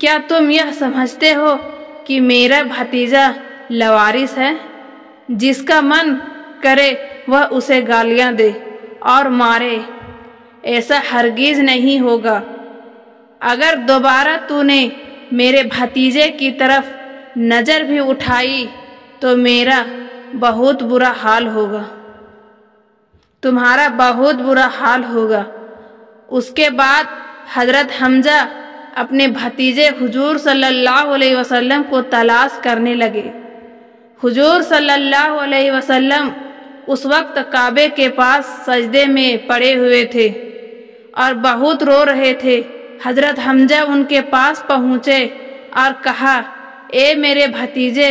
کیا تم یہ سمجھتے ہو کہ میرا بھتیجا لوارث ہے؟ جس کا من کرے وہ اسے گالیاں دے اور مارے، ایسا ہرگز نہیں ہوگا۔ اگر دوبارہ تو نے میرے بھتیجے کی طرف نظر بھی اٹھائی تو میرا بہت برا حال ہوگا، تمہارا بہت برا حال ہوگا۔ اس کے بعد حضرت حمزہ اپنے بھتیجے حضور صلی اللہ علیہ وسلم کو تلاش کرنے لگے۔ حضور صلی اللہ علیہ وسلم اس وقت کعبے کے پاس سجدے میں پڑے ہوئے تھے اور بہت رو رہے تھے۔ حضرت حمزہ ان کے پاس پہنچے اور کہا، اے میرے بھتیجے،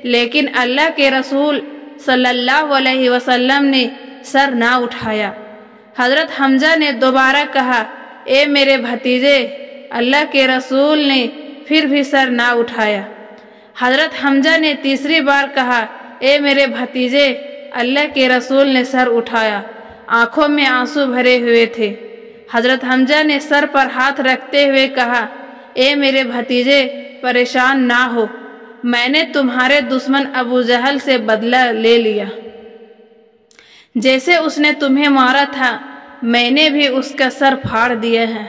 لیکن اللہ کے رسول صلی اللہ علیہ وسلم نے سر نہ اٹھایا۔ حضرت حمزہ نے دوبارہ کہا، اے میرے بھتیجے، اللہ کے رسول نے پھر بھی سر نہ اٹھایا۔ حضرت حمزہ نے تیسری بار کہا، اے میرے بھتیجے، اللہ کے رسول نے سر اٹھایا۔ آنکھوں میں آنسو بھرے ہوئے تھے۔ حضرت حمزہ نے سر پر ہاتھ رکھتے ہوئے کہا، اے میرے بھتیجے، پریشان نہ ہو، میں نے تمہارے دشمن ابو جہل سے بدلہ لے لیا۔ جیسے اس نے تمہیں مارا تھا میں نے بھی اس کا سر پھاڑ دیا ہے،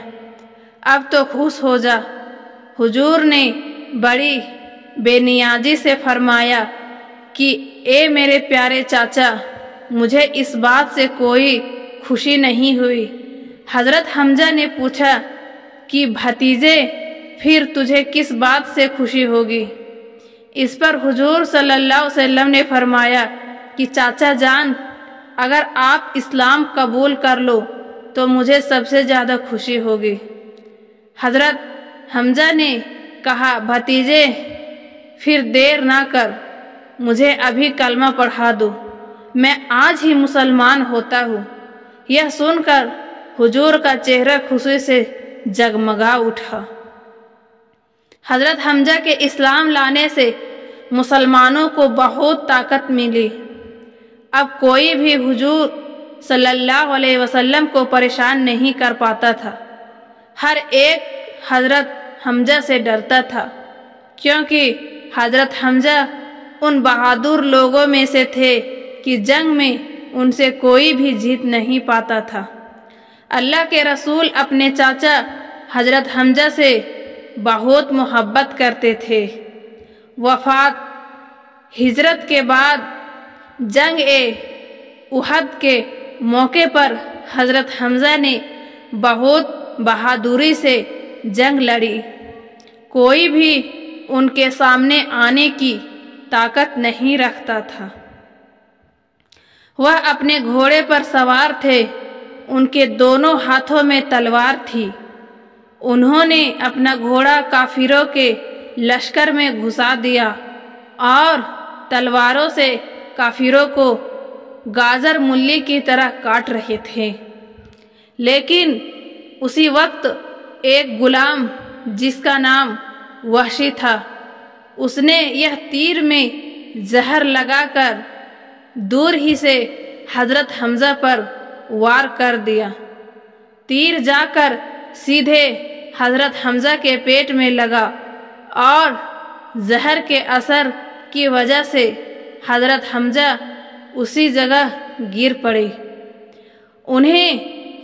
اب تو خوش ہو جا۔ حضور نے بڑی بے نیازی سے فرمایا کہ اے میرے پیارے چاچا، مجھے اس بات سے کوئی خوشی نہیں ہوئی۔ حضرت حمزہ نے پوچھا کہ بھتیجے، پھر تجھے کس بات سے خوشی ہوگی؟ اس پر حضور صلی اللہ علیہ وسلم نے فرمایا کہ چاچا جان، اگر آپ اسلام قبول کر لو تو مجھے سب سے زیادہ خوشی ہوگی۔ حضرت حمزہ نے کہا، بھتیجے، پھر دیر نہ کر، مجھے ابھی کلمہ پڑھا دو، میں آج ہی مسلمان ہوتا ہوں۔ یہ سن کر حضور کا چہرہ خوشی سے جگمگا اٹھا۔ حضرت حمزہ کے اسلام لانے سے مسلمانوں کو بہت طاقت ملی۔ اب کوئی بھی حضور صلی اللہ علیہ وسلم کو پریشان نہیں کر پاتا تھا۔ ہر ایک حضرت حمزہ سے ڈرتا تھا، کیونکہ حضرت حمزہ ان بہادر لوگوں میں سے تھے کہ جنگ میں ان سے کوئی بھی جیت نہیں پاتا تھا۔ اللہ کے رسول اپنے چاچا حضرت حمزہ سے بہت محبت کرتے تھے۔ وفات ہجرت کے بعد جنگ احد کے موقع پر حضرت حمزہ نے بہت بہادری سے جنگ لڑی۔ کوئی بھی ان کے سامنے آنے کی طاقت نہیں رکھتا تھا۔ وہ اپنے گھوڑے پر سوار تھے، ان کے دونوں ہاتھوں میں تلوار تھی۔ انہوں نے اپنا گھوڑا کافروں کے لشکر میں گھسا دیا اور تلواروں سے کافروں کو گاجر مولی کی طرح کاٹ رہے تھے۔ لیکن اسی وقت ایک غلام جس کا نام وحشی تھا، اس نے یہ تیر میں زہر لگا کر دور ہی سے حضرت حمزہ پر وار کر دیا۔ تیر جا کر سیدھے حضرت حمزہ کے پیٹ میں لگا اور زہر کے اثر کی وجہ سے حضرت حمزہ اسی جگہ گر پڑے۔ انہیں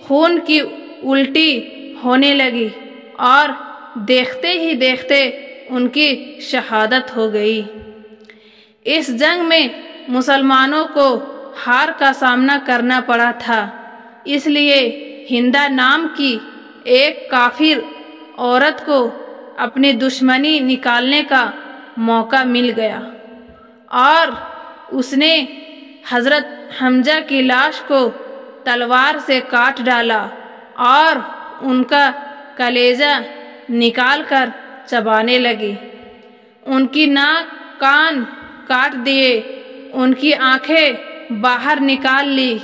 خون کی الٹی ہونے لگی اور دیکھتے ہی دیکھتے ان کی شہادت ہو گئی۔ اس جنگ میں مسلمانوں کو ہار کا سامنا کرنا پڑا تھا، اس لیے ہندا نام کی ایک کافر عورت کو اپنی دشمنی نکالنے کا موقع مل گیا اور اس نے حضرت حمزہ کی لاش کو تلوار سے کاٹ ڈالا اور ان کا کلیجہ نکال کر چبانے لگی۔ ان کی ناک کان کاٹ دیے، ان کی آنکھیں باہر نکال لی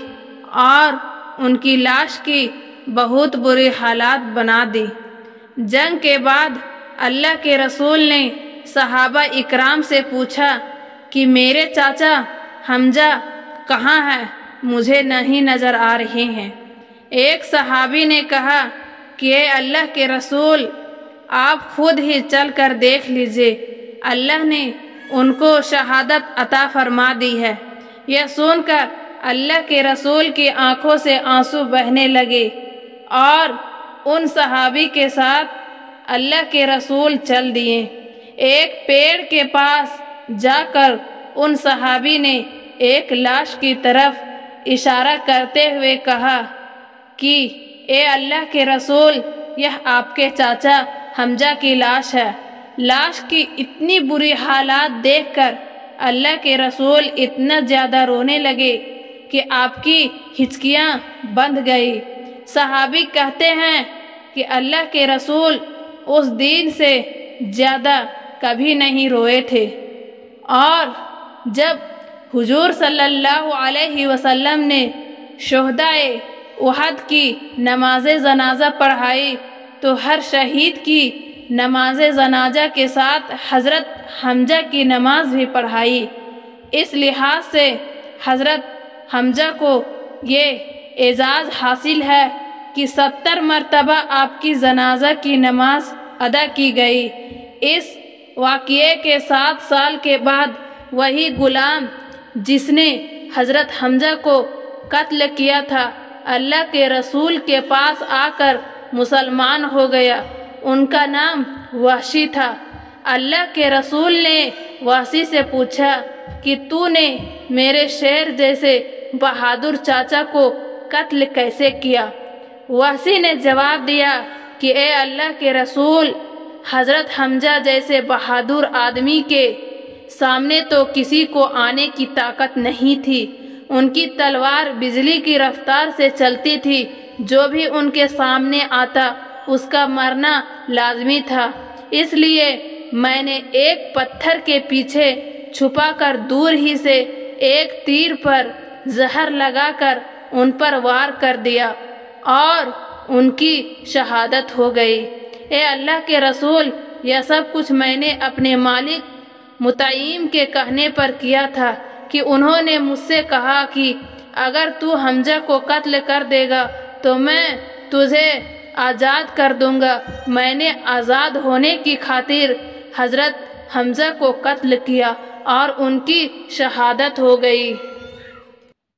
اور ان کی لاش کی بہت بری حالات بنا دی۔ جنگ کے بعد اللہ کے رسول نے صحابہ اکرام سے پوچھا کہ میرے چاچا حمزہ کہاں ہے؟ مجھے نہیں نظر آ رہے ہیں۔ ایک صحابی نے کہا کہ اے اللہ کے رسول، آپ خود ہی چل کر دیکھ لیجئے، اللہ نے ان کو شہادت عطا فرما دی ہے۔ یہ سن کر اللہ کے رسول کی آنکھوں سے آنسو بہنے لگے اور ان صحابی کے ساتھ اللہ کے رسول چل دیے۔ ایک پیڑ کے پاس جا کر ان صحابی نے ایک لاش کی طرف اشارہ کرتے ہوئے کہا کہ اے اللہ کے رسول، یہ آپ کے چاچا حمزہ کی لاش ہے۔ لاش کی اتنی بری حالات دیکھ کر اللہ کے رسول اتنا زیادہ رونے لگے کہ آپ کی ہچکیاں بندھ گئی۔ صحابی کہتے ہیں کہ اللہ کے رسول اس دن سے زیادہ کبھی نہیں روئے تھے، اور جب حضور صلی اللہ علیہ وسلم نے شہدائے احد کی نماز جنازہ پڑھائی تو ہر شہید کی نماز جنازہ کے ساتھ حضرت حمزہ کی نماز بھی پڑھائی۔ اس لحاظ سے حضرت حمزہ کو یہ اعزاز حاصل ہے کہ 70 مرتبہ آپ کی جنازہ کی نماز ادا کی گئی۔ اس واقعے کے 7 سال کے بعد وہی غلام جس نے حضرت حمزہ کو قتل کیا تھا، اللہ کے رسول کے پاس آ کر مسلمان ہو گیا۔ ان کا نام وحشی تھا۔ اللہ کے رسول نے وحشی سے پوچھا کہ تو نے میرے شیر جیسے بہادر چاچا کو قتل کیسے کیا؟ وحشی نے جواب دیا کہ اے اللہ کے رسول، حضرت حمزہ جیسے بہادر آدمی کے سامنے تو کسی کو آنے کی طاقت نہیں تھی۔ ان کی تلوار بجلی کی رفتار سے چلتی تھی، جو بھی ان کے سامنے آتا اس کا مرنا لازمی تھا۔ اس لیے میں نے ایک پتھر کے پیچھے چھپا کر دور ہی سے ایک تیر پر زہر لگا کر ان پر وار کر دیا اور ان کی شہادت ہو گئی۔ اے اللہ کے رسول، یہ سب کچھ میں نے اپنے مالک مطعیم کے کہنے پر کیا تھا کہ انہوں نے مجھ سے کہا کہ اگر تو حمزہ کو قتل کر دے گا تو میں تجھے آزاد کر دوں گا۔ میں نے آزاد ہونے کی خاطر حضرت حمزہ کو قتل کیا اور ان کی شہادت ہو گئی۔